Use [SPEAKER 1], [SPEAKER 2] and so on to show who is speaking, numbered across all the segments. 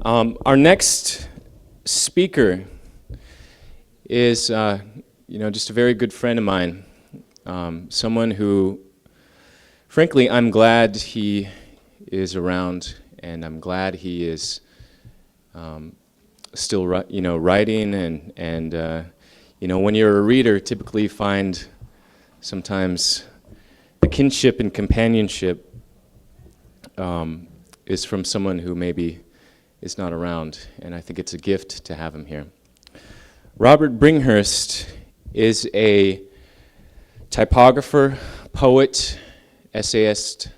[SPEAKER 1] Our next speaker is, just a very good friend of mine. Someone who, frankly, I'm glad he is around, and I'm glad he is still, writing. And when you're a reader, typically you find sometimes the kinship and companionship is from someone who maybe is not around, and I think it's a gift to have him here. Robert Bringhurst is a typographer, poet, essayist,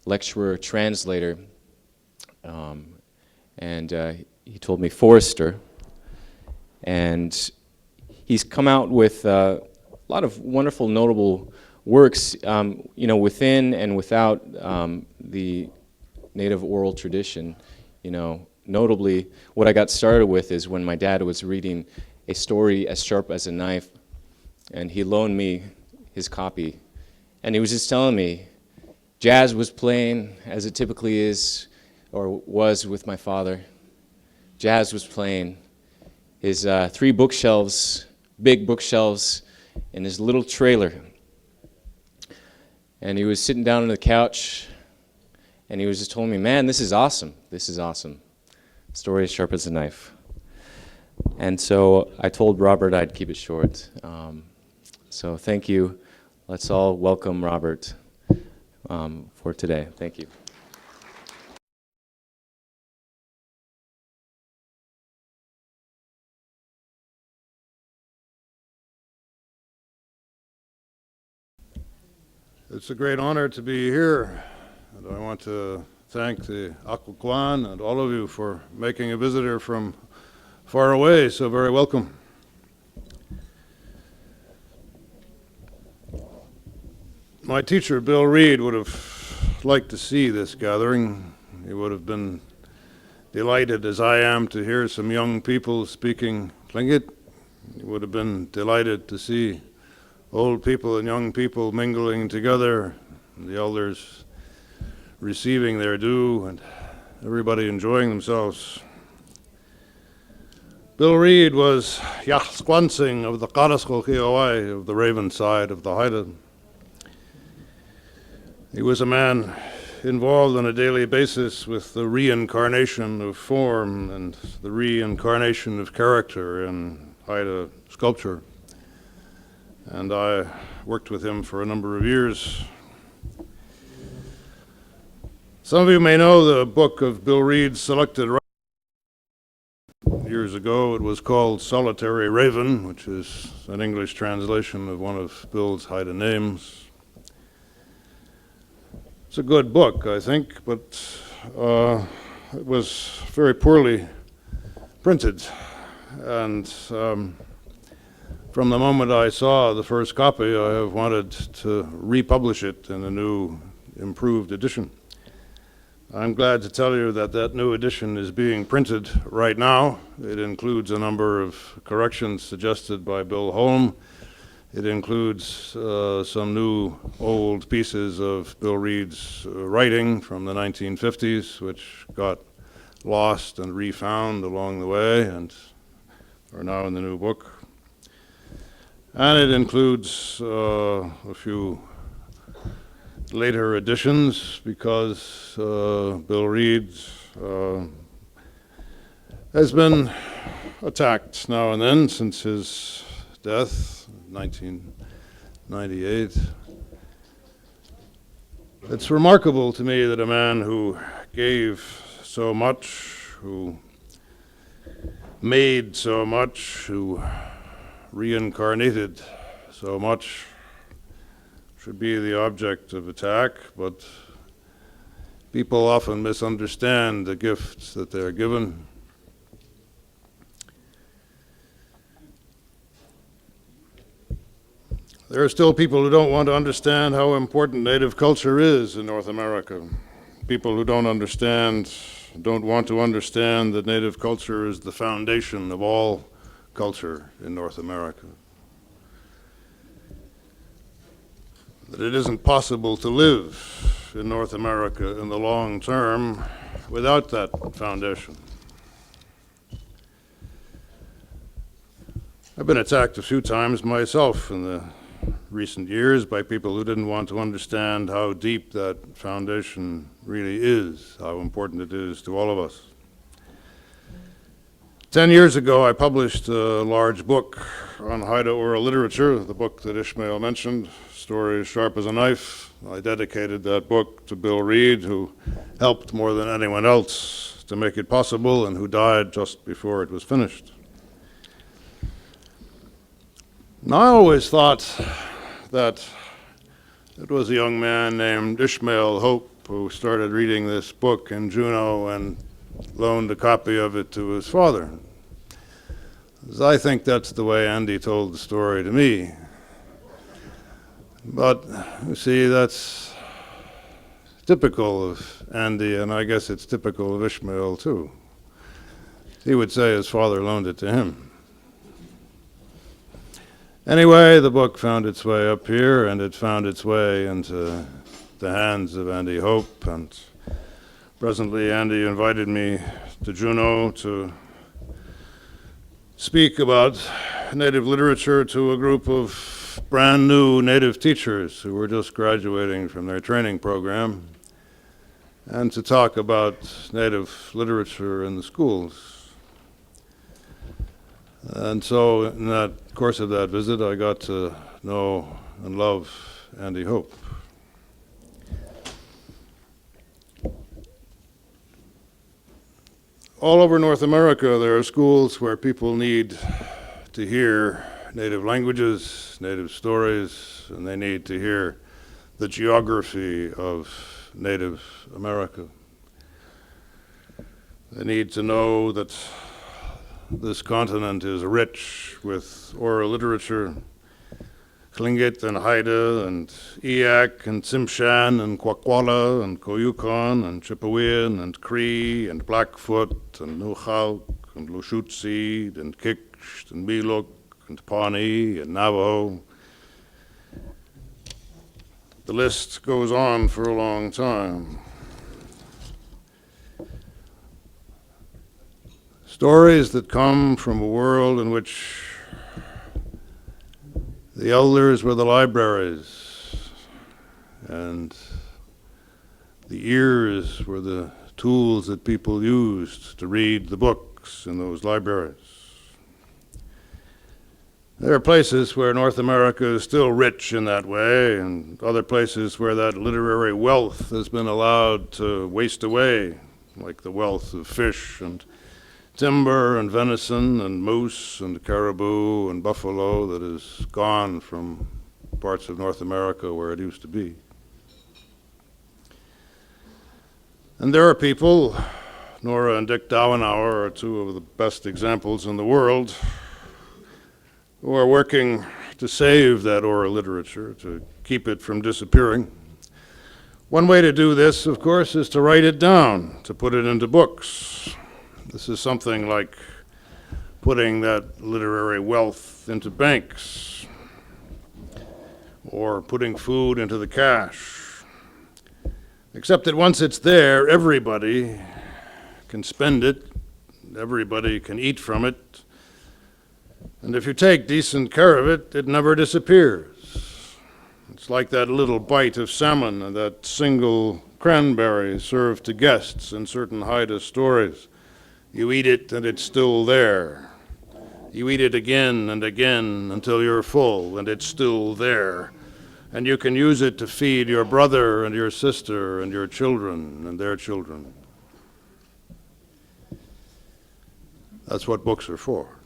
[SPEAKER 1] lecturer, translator, and he told me forester, and he's come out with a lot of wonderful, notable works, within and without the native oral tradition. Notably, what I got started with is when my dad was reading A Story as Sharp as a Knife, and he loaned me his copy, and he was just telling me jazz was playing as it typically is or was with my father. Jazz was playing. His 3 bookshelves, big bookshelves, in his little trailer. And he was sitting down on the couch, and he was just telling me, man, this is awesome. This is awesome. Story as sharp as a knife. And so I told Robert I'd keep it short. So thank you. Let's all welcome Robert for today. Thank you.
[SPEAKER 2] It's a great honor to be here, and I want to thank the Akukwan and all of you for making a visitor from far away so very welcome. My teacher, Bill Reid, would have liked to see this gathering. He would have been delighted, as I am, to hear some young people speaking Tlingit. He would have been delighted to see old people and young people mingling together, and the elders receiving their due, and everybody enjoying themselves. Bill Reid was Yaxquansing of the Qarasqoqiawai, of the Raven side of the Haida. He was a man involved on a daily basis with the reincarnation of form and the reincarnation of character in Haida sculpture. And I worked with him for a number of years. Some of you may know the book of Bill Reid's selected years ago. It was called Solitary Raven, which is an English translation of one of Bill's Haida names. It's a good book, I think, but it was very poorly printed. And from the moment I saw the first copy, I have wanted to republish it in a new, improved edition. I'm glad to tell you that that new edition is being printed right now. It includes a number of corrections suggested by Bill Holm. It includes some new old pieces of Bill Reid's writing from the 1950s, which got lost and refound along the way and are now in the new book. And it includes a few later editions because Bill Reid has been attacked now and then since his death in 1998. It's remarkable to me that a man who gave so much, who made so much, who reincarnated so much, should be the object of attack, but people often misunderstand the gifts that they're given. There are still people who don't want to understand how important Native culture is in North America. People who don't want to understand that Native culture is the foundation of all culture in North America. That it isn't possible to live in North America in the long term without that foundation. I've been attacked a few times myself in the recent years by people who didn't want to understand how deep that foundation really is, how important it is to all of us. 10 years ago, I published a large book on Haida oral literature, the book that Ishmael mentioned, Stories Sharp as a Knife. I dedicated that book to Bill Reid, who helped more than anyone else to make it possible and who died just before it was finished. Now, I always thought that it was a young man named Ishmael Hope who started reading this book in Juneau and loaned a copy of it to his father. As I think that's the way Andy told the story to me. But, you see, that's typical of Andy, and I guess it's typical of Ishmael, too. He would say his father loaned it to him. Anyway, the book found its way up here, and it found its way into the hands of Andy Hope, and presently Andy invited me to Juneau to speak about Native literature to a group of brand new Native teachers who were just graduating from their training program, and to talk about Native literature in the schools. And so in that course of that visit, I got to know and love Andy Hope. All over North America, there are schools where people need to hear Native languages, Native stories, and they need to hear the geography of Native America. They need to know that this continent is rich with oral literature, Tlingit and Haida and Eyak and Tsimshian and Kwakwala and Koyukon and Chipewyan and Cree and Blackfoot and Nukhalk and Lushootseed and Kiksh and Miluk and Pawnee and Navajo. The list goes on for a long time. Stories that come from a world in which the elders were the libraries, and the ears were the tools that people used to read the books in those libraries. There are places where North America is still rich in that way, and other places where that literary wealth has been allowed to waste away, like the wealth of fish and timber and venison and moose and caribou and buffalo that is gone from parts of North America where it used to be. And there are people, Nora and Dick Dauenhauer are two of the best examples in the world, who are working to save that oral literature, to keep it from disappearing. One way to do this, of course, is to write it down, to put it into books. This is something like putting that literary wealth into banks, or putting food into the cash. Except that once it's there, everybody can spend it, everybody can eat from it, and if you take decent care of it, it never disappears. It's like that little bite of salmon and that single cranberry served to guests in certain Haida stories. You eat it and it's still there. You eat it again and again until you're full and it's still there. And you can use it to feed your brother and your sister and your children and their children. That's what books are for.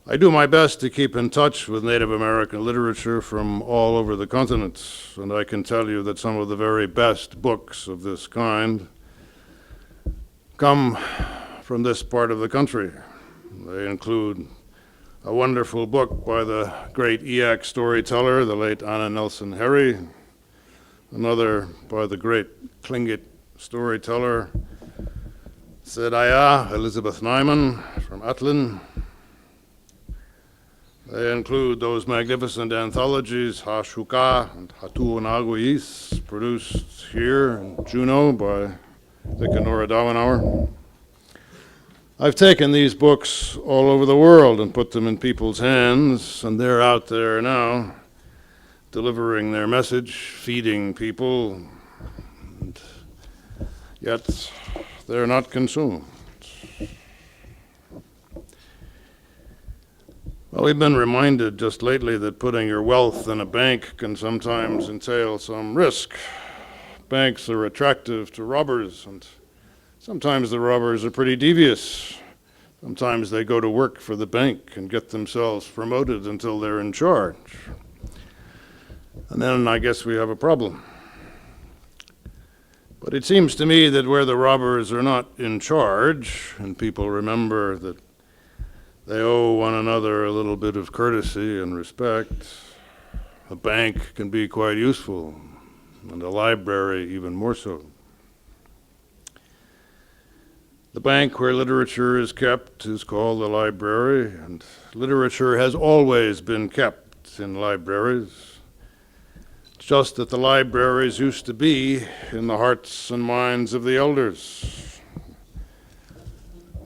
[SPEAKER 2] I do my best to keep in touch with Native American literature from all over the continent, and I can tell you that some of the very best books of this kind come from this part of the country. They include a wonderful book by the great Eyak storyteller, the late Anna Nelson Harry, another by the great Tlingit storyteller, Sedaya Elizabeth Nyman from Atlin. They include those magnificent anthologies, Hashuka and Hatuonaguis, produced here in Juneau by Dick and Nora Dauenhauer. I've taken these books all over the world and put them in people's hands, and they're out there now, delivering their message, feeding people, and yet they're not consumed. Well, we've been reminded just lately that putting your wealth in a bank can sometimes entail some risk. Banks are attractive to robbers, and sometimes the robbers are pretty devious. Sometimes they go to work for the bank and get themselves promoted until they're in charge. And then I guess we have a problem. But it seems to me that where the robbers are not in charge, and people remember that they owe one another a little bit of courtesy and respect, a bank can be quite useful, and a library even more so. The bank where literature is kept is called a library, and literature has always been kept in libraries. It's just that the libraries used to be in the hearts and minds of the elders.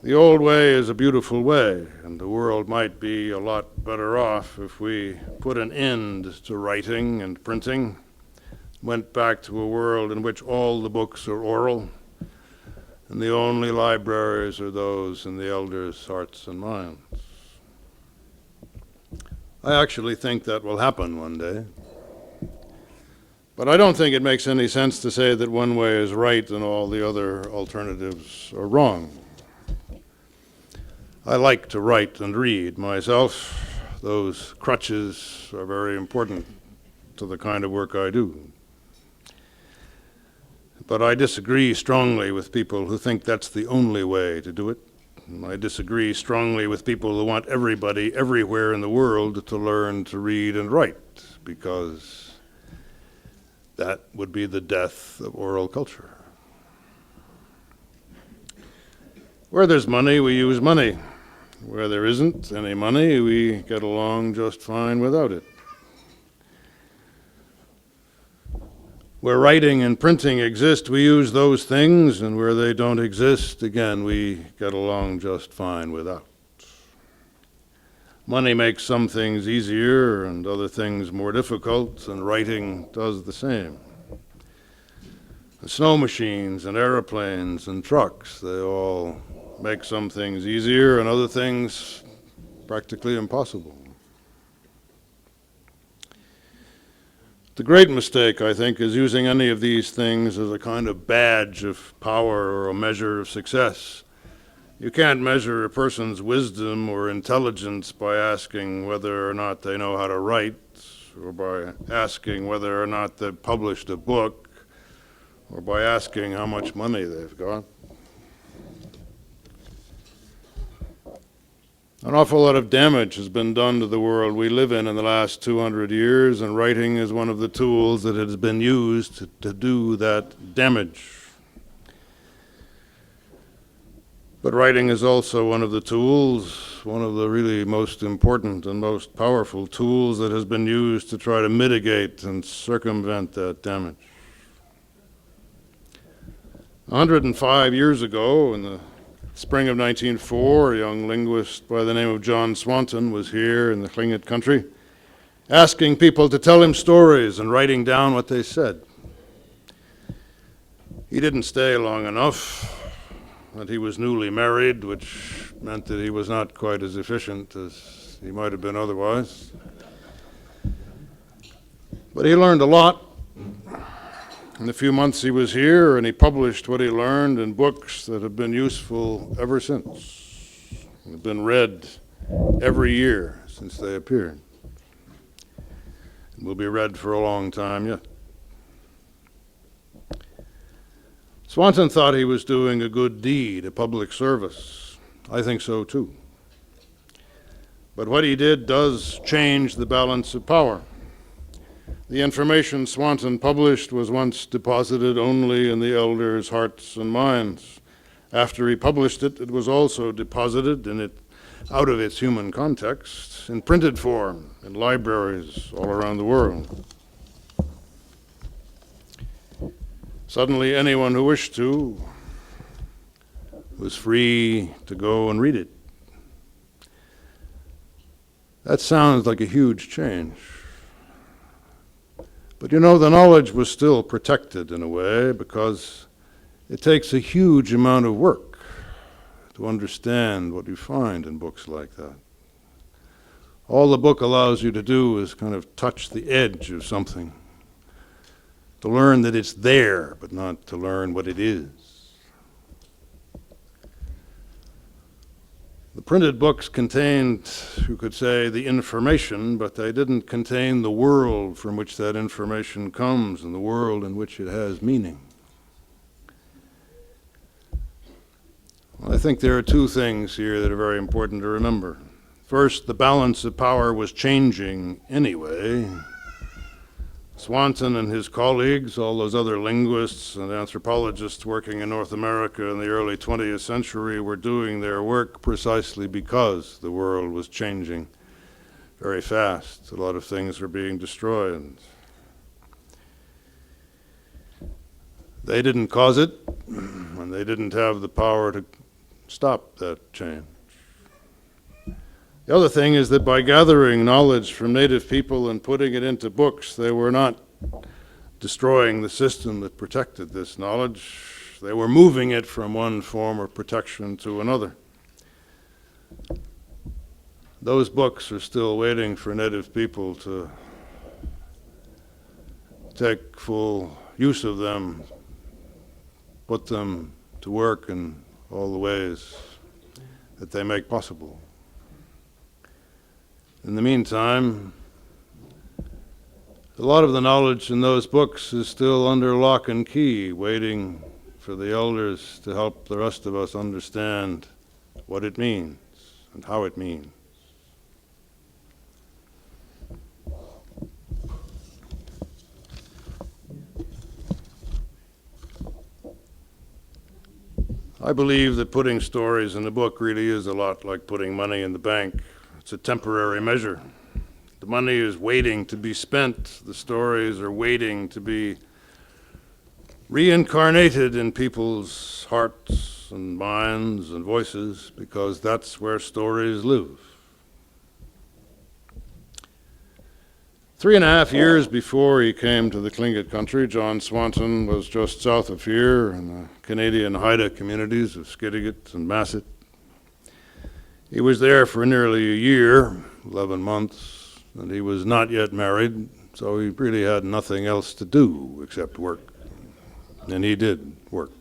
[SPEAKER 2] The old way is a beautiful way, and the world might be a lot better off if we put an end to writing and printing, went back to a world in which all the books are oral, and the only libraries are those in the elders' hearts and minds. I actually think that will happen one day. But I don't think it makes any sense to say that one way is right and all the other alternatives are wrong. I like to write and read myself. Those crutches are very important to the kind of work I do. But I disagree strongly with people who think that's the only way to do it. And I disagree strongly with people who want everybody everywhere in the world to learn to read and write, because that would be the death of oral culture. Where there's money, we use money. Where there isn't any money, we get along just fine without it. Where writing and printing exist, we use those things, and where they don't exist, again, we get along just fine without. Money makes some things easier and other things more difficult, and writing does the same. The snow machines and airplanes and trucks, they all make some things easier and other things practically impossible. The great mistake, I think, is using any of these things as a kind of badge of power or a measure of success. You can't measure a person's wisdom or intelligence by asking whether or not they know how to write, or by asking whether or not they've published a book, or by asking how much money they've got. An awful lot of damage has been done to the world we live in the last 200 years, and writing is one of the tools that has been used to do that damage. But writing is also one of the tools, one of the really most important and most powerful tools that has been used to try to mitigate and circumvent that damage. 105 years ago, in the spring of 1904, a young linguist by the name of John Swanton was here in the Tlingit country, asking people to tell him stories and writing down what they said. He didn't stay long enough, and he was newly married, which meant that he was not quite as efficient as he might have been otherwise. But he learned a lot in the few months he was here, and he published what he learned in books that have been useful ever since. They've been read every year since they appeared. And will be read for a long time yet. Swanton thought he was doing a good deed, a public service. I think so too. But what he did does change the balance of power. The information Swanton published was once deposited only in the elders' hearts and minds. After he published it, it was also deposited out of its human context, in printed form, in libraries all around the world. Suddenly, anyone who wished to was free to go and read it. That sounds like a huge change. But you know, the knowledge was still protected in a way, because it takes a huge amount of work to understand what you find in books like that. All the book allows you to do is kind of touch the edge of something, to learn that it's there, but not to learn what it is. The printed books contained, you could say, the information, but they didn't contain the world from which that information comes and the world in which it has meaning. Well, I think there are two things here that are very important to remember. First, the balance of power was changing anyway. Swanton and his colleagues, all those other linguists and anthropologists working in North America in the early 20th century, were doing their work precisely because the world was changing very fast. A lot of things were being destroyed. They didn't cause it, and they didn't have the power to stop that change. The other thing is that by gathering knowledge from native people and putting it into books, they were not destroying the system that protected this knowledge. They were moving it from one form of protection to another. Those books are still waiting for native people to take full use of them, put them to work in all the ways that they make possible. In the meantime, a lot of the knowledge in those books is still under lock and key, waiting for the elders to help the rest of us understand what it means and how it means. I believe that putting stories in a book really is a lot like putting money in the bank. It's a temporary measure. The money is waiting to be spent. The stories are waiting to be reincarnated in people's hearts and minds and voices, because that's where stories live. 3.5 years before he came to the Tlingit country, John Swanton was just south of here in the Canadian Haida communities of Skidegate and Masset. He was there for nearly a year, 11 months, and he was not yet married, so he really had nothing else to do except work. And he did work.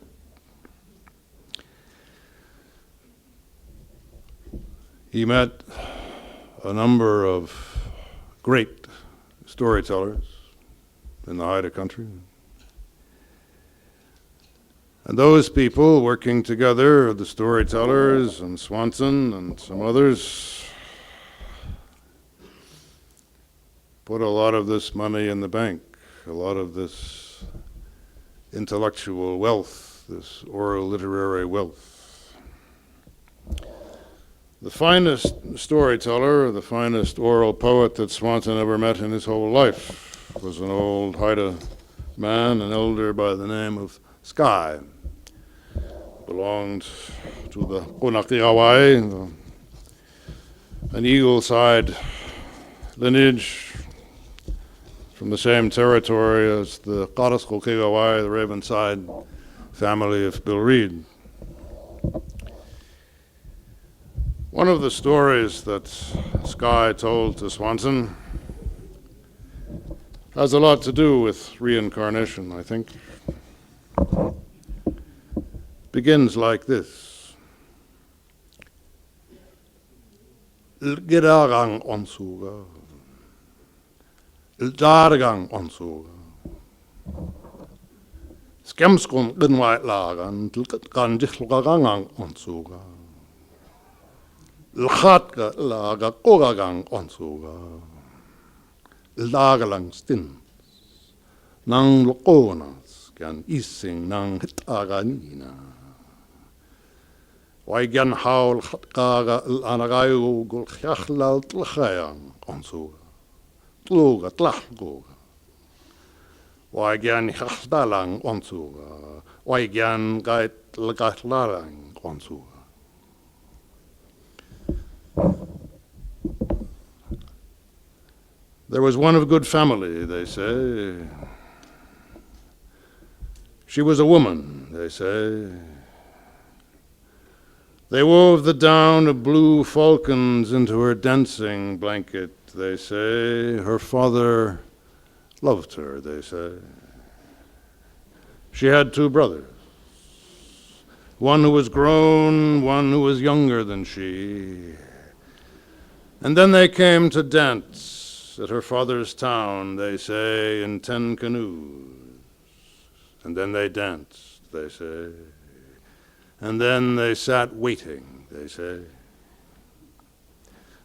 [SPEAKER 2] He met a number of great storytellers in the Haida country. And those people working together, the storytellers and Swanton and some others, put a lot of this money in the bank, a lot of this intellectual wealth, this oral literary wealth. The finest storyteller, the finest oral poet that Swanton ever met in his whole life was an old Haida man, an elder by the name of Sky. Belonged to the Punakiawai, an eagle-side lineage from the same territory as the Karaskokigawai, the Raven-side family of Bill Reid. One of the stories that Sky told to Swanton has a lot to do with reincarnation, I think. Begins like this. L'giragang onsuga. L'dargang onsuga. Skemskon ginwait lagan, t'lkan jichlgagang onsuga. L'chatka laga kogagang onsuga. L'dagalang stins. Nang lokonas, kan ising nang hitaganina. Waigan haul khatkaga anagayu gul khakhlal tlkhayang onsuga. Tluga tlahgoga. Waigan khakhdalang onsuga. Waigan gait lakatlarang kwansu. There was one of good family, they say. She was a woman, they say. They wove the down of blue falcons into her dancing blanket, they say. Her father loved her, they say. She had two brothers, one who was grown, one who was younger than she. And then they came to dance at her father's town, they say, in 10 canoes. And then they danced, they say. And then they sat waiting, they say.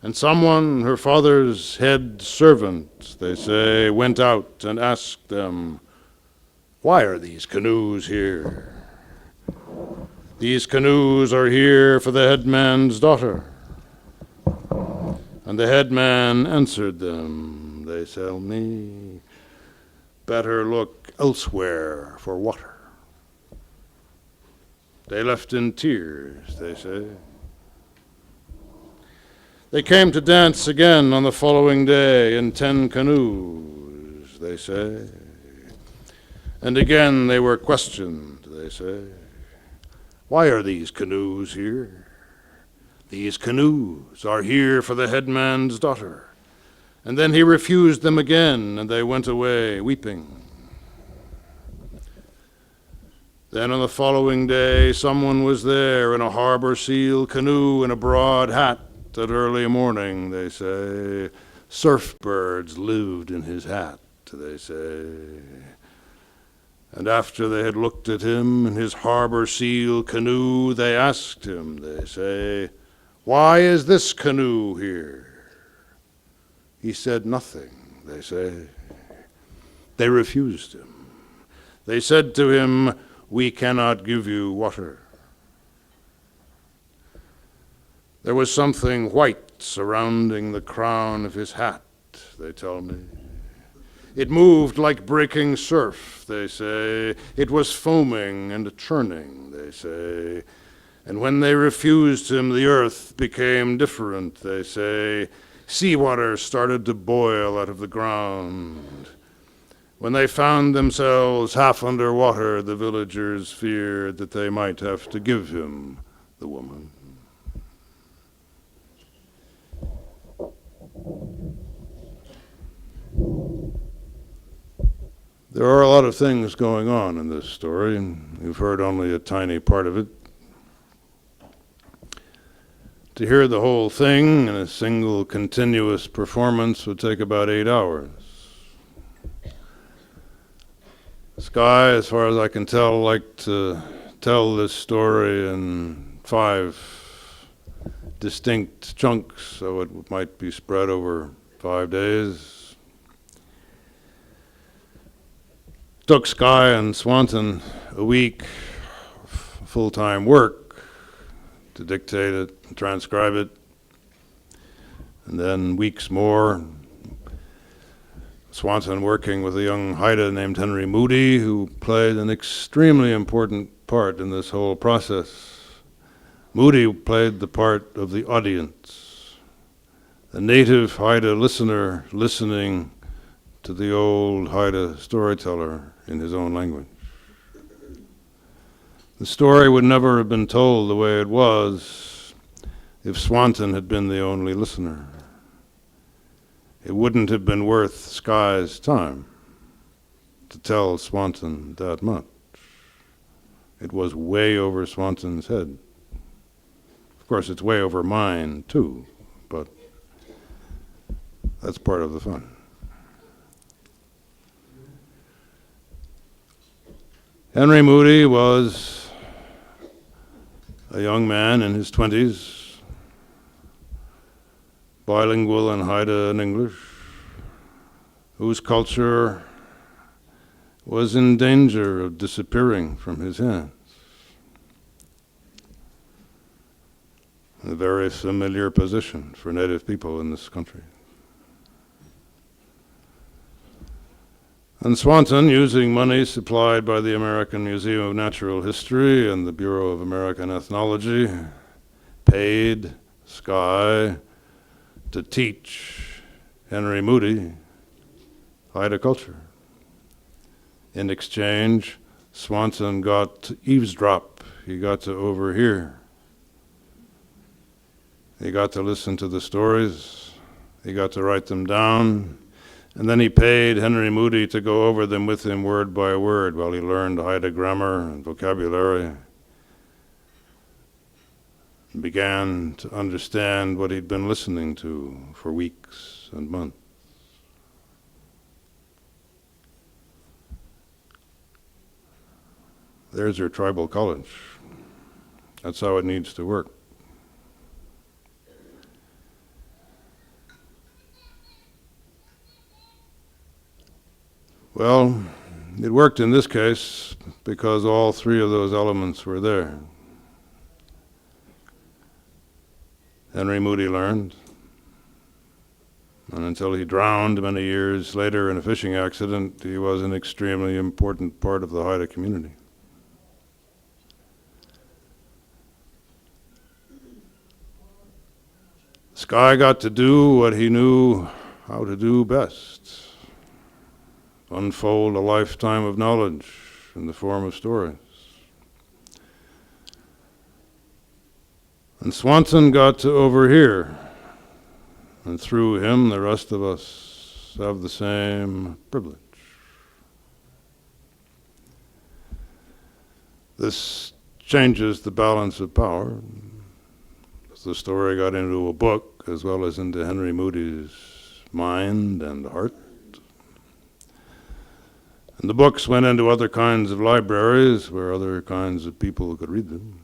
[SPEAKER 2] And someone, her father's head servant, they say, went out and asked them, "Why are these canoes here?" "These canoes are here for the headman's daughter." And the headman answered them, they tell me, "Better look elsewhere for water." They left in tears, they say. They came to dance again on the following day in 10 canoes, they say. And again they were questioned, they say. "Why are these canoes here?" "These canoes are here for the headman's daughter." And then he refused them again, and they went away weeping. Then on the following day, someone was there in a harbor seal canoe and a broad hat at early morning, they say. Surf birds lived in his hat, they say. And after they had looked at him in his harbor seal canoe, they asked him, they say, "Why is this canoe here?" He said nothing, they say. They refused him. They said to him, "We cannot give you water." There was something white surrounding the crown of his hat, they tell me. It moved like breaking surf, they say. It was foaming and churning, they say. And when they refused him, the earth became different, they say. Seawater started to boil out of the ground. When they found themselves half under water, the villagers feared that they might have to give him the woman. There are a lot of things going on in this story, and you've heard only a tiny part of it. To hear the whole thing in a single continuous performance would take about 8 hours. Sky, as far as I can tell, liked to tell this story in 5 distinct chunks, so it might be spread over 5 days. It took Sky and Swanton a week of full-time work to dictate it and transcribe it, and then weeks more. Swanton working with a young Haida named Henry Moody, who played an extremely important part in this whole process. Moody played the part of the audience, the native Haida listener listening to the old Haida storyteller in his own language. The story would never have been told the way it was if Swanton had been the only listener. It wouldn't have been worth Sky's time to tell Swanton that much. It was way over Swanton's head. Of course, it's way over mine, too, but that's part of the fun. Henry Moody was a young man in his 20s, bilingual in Haida and English, whose culture was in danger of disappearing from his hands. A very familiar position for Native people in this country. And Swanton, using money supplied by the American Museum of Natural History and the Bureau of American Ethnology, paid Sky to teach Henry Moody Haida culture. In exchange, Swanton got to eavesdrop. He got to overhear. He got to listen to the stories. He got to write them down. And then he paid Henry Moody to go over them with him word by word while he learned Haida grammar and vocabulary and began to understand what he'd been listening to for weeks and months. There's your tribal college. That's how it needs to work. Well, it worked in this case because all three of those elements were there. Henry Moody learned, and until he drowned many years later in a fishing accident, he was an extremely important part of the Haida community. Sky got to do what he knew how to do best. Unfold a lifetime of knowledge in the form of stories. And Swanton got to overhear, and through him the rest of us have the same privilege. This changes the balance of power. The story got into a book as well as into Henry Moody's mind and heart. And the books went into other kinds of libraries where other kinds of people could read them.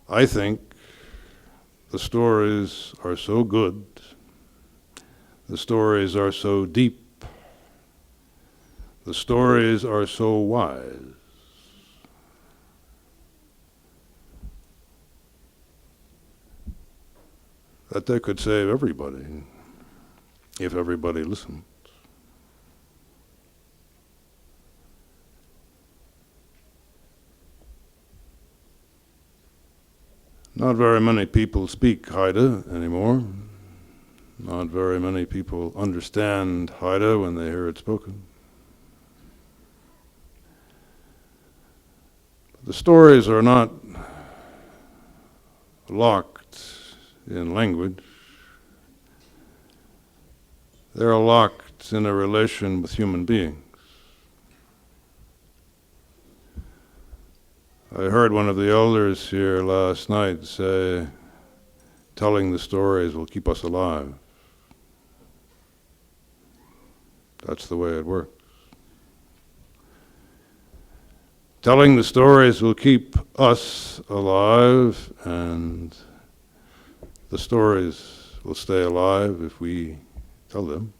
[SPEAKER 2] I think the stories are so good, the stories are so deep, the stories are so wise, that they could save everybody if everybody listened. Not very many people speak Haida anymore. Not very many people understand Haida when they hear it spoken. But the stories are not locked in language. They're locked in a relation with human beings. I heard one of the elders here last night say, telling the stories will keep us alive. That's the way it works. Telling the stories will keep us alive, and the stories will stay alive if we tell them.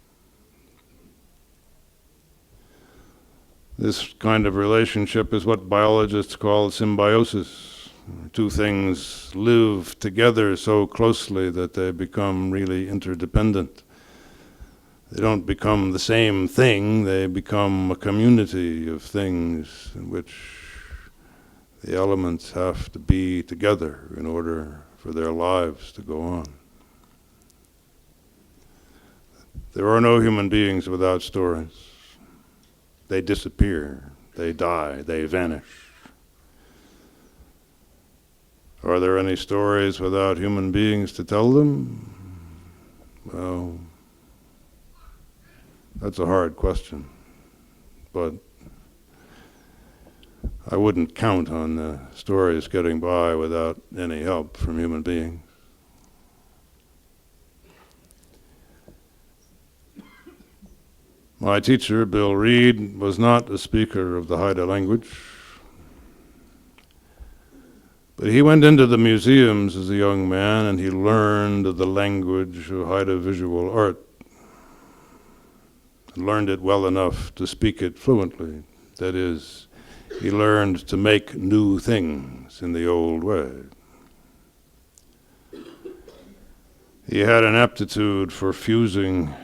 [SPEAKER 2] This kind of relationship is what biologists call symbiosis. Two things live together so closely that they become really interdependent. They don't become the same thing, they become a community of things in which the elements have to be together in order for their lives to go on. There are no human beings without stories. They disappear, they die, they vanish. Are there any stories without human beings to tell them? Well, that's a hard question, but I wouldn't count on the stories getting by without any help from human beings. My teacher, Bill Reid, was not a speaker of the Haida language, but he went into the museums as a young man and he learned the language of Haida visual art, and learned it well enough to speak it fluently. That is, he learned to make new things in the old way. He had an aptitude for fusing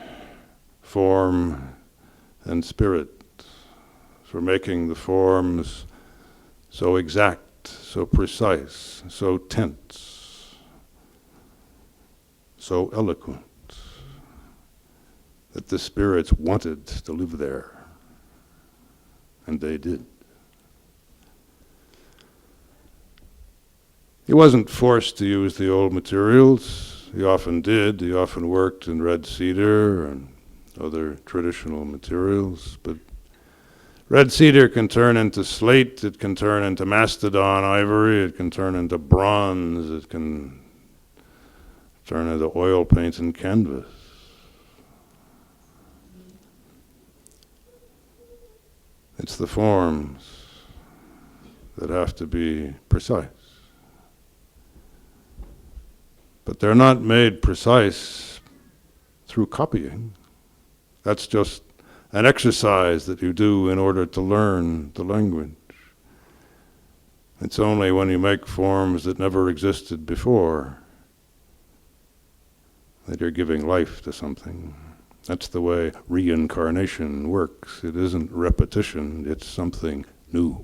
[SPEAKER 2] form and spirit, for making the forms so exact, so precise, so tense, so eloquent, that the spirits wanted to live there, and they did. He wasn't forced to use the old materials. He often did. He often worked in red cedar and other traditional materials, but red cedar can turn into slate, it can turn into mastodon ivory, it can turn into bronze, it can turn into oil paint and canvas. It's the forms that have to be precise. But they're not made precise through copying. That's just an exercise that you do in order to learn the language. It's only when you make forms that never existed before that you're giving life to something. That's the way reincarnation works. It isn't repetition, it's something new.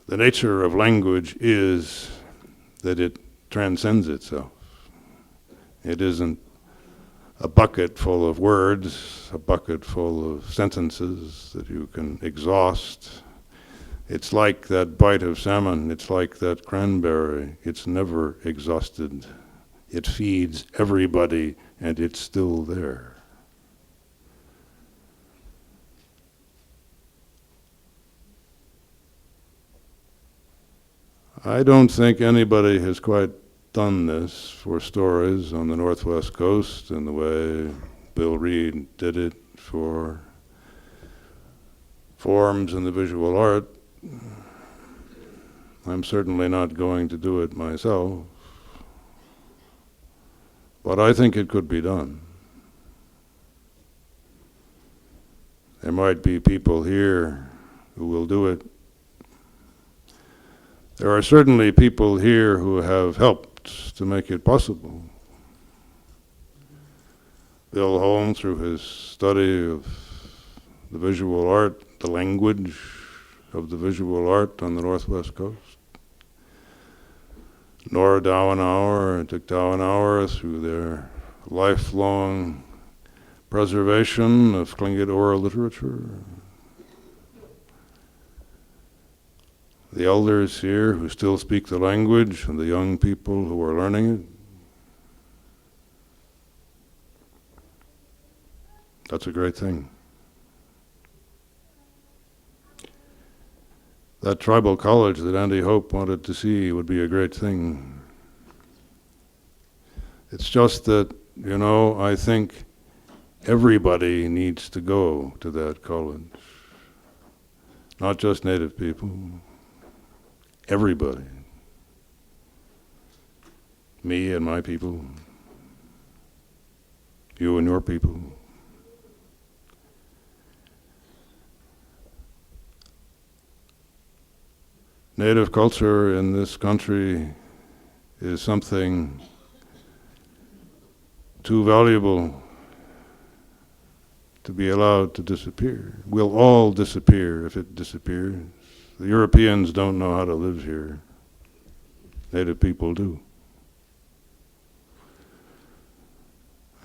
[SPEAKER 2] The nature of language is that it transcends itself. It isn't a bucket full of words, a bucket full of sentences that you can exhaust. It's like that bite of salmon, it's like that cranberry. It's never exhausted. It feeds everybody, and it's still there. I don't think anybody has quite done this for stories on the Northwest Coast in the way Bill Reid did it for forms in the visual art. I'm certainly not going to do it myself, but I think it could be done. There might be people here who will do it. There are certainly people here who have helped to make it possible. Bill Holm, through his study of the visual art, the language of the visual art on the Northwest Coast. Nora Dauenhauer and Dick Dauenhauer, through their lifelong preservation of Tlingit oral literature. The elders here who still speak the language and the young people who are learning it. That's a great thing. That tribal college that Andy Hope wanted to see would be a great thing. It's just that, I think everybody needs to go to that college. Not just Native people. Everybody. Me and my people. You and your people. Native culture in this country is something too valuable to be allowed to disappear. We'll all disappear if it disappears. The Europeans don't know how to live here. Native people do.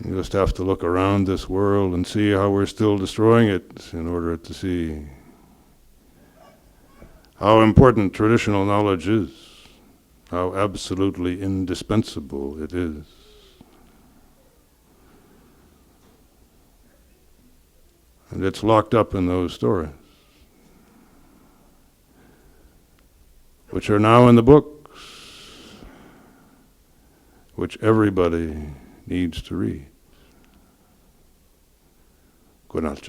[SPEAKER 2] You just have to look around this world and see how we're still destroying it in order to see how important traditional knowledge is, how absolutely indispensable it is. And it's locked up in those stories, which are now in the books, which everybody needs to read. Good night.